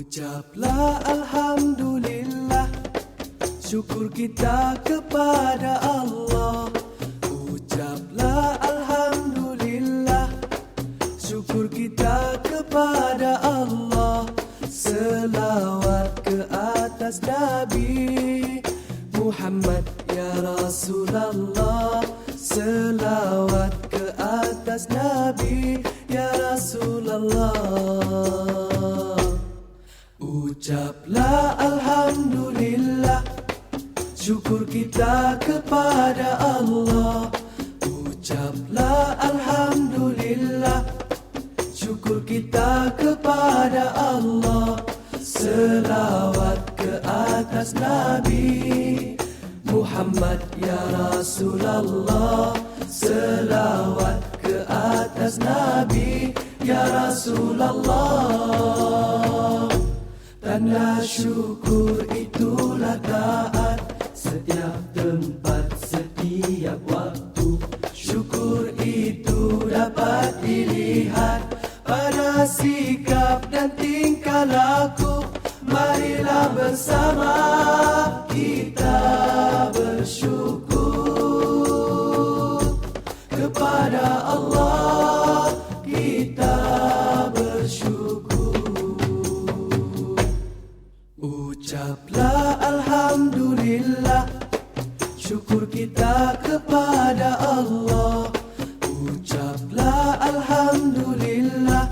Ucaplah Alhamdulillah, syukur kita kepada Allah. Ucaplah Alhamdulillah, syukur kita kepada Allah. Selawat ke atas Nabi Muhammad ya Rasulullah. Selawat ke atas Nabi ya Rasulullah. Ucaplah Alhamdulillah, syukur kita kepada Allah. Ucaplah Alhamdulillah, syukur kita kepada Allah. Selawat ke atas Nabi Muhammad ya Rasulullah. Selawat ke atas Nabi ya Rasulullah. Tanda syukur itulah taat setiap tempat, setiap waktu. Syukur itu dapat dilihat pada sikap dan tingkah laku. Marilah bersama kita bersyukur kepada Allah. Kita bersyukur. Ucaplah Alhamdulillah, syukur kita kepada Allah. Ucaplah Alhamdulillah,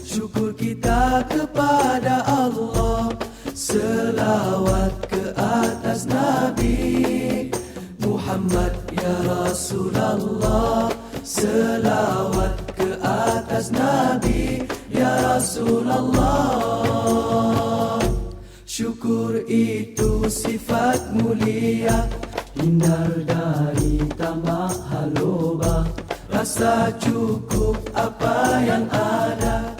syukur kita kepada Allah. Selawat ke atas Nabi Muhammad ya Rasulullah. Selawat ke atas Nabi ya Rasulullah. Syukur itu sifat mulia, hindar dari tamak haluba. Rasa cukup apa yang ada,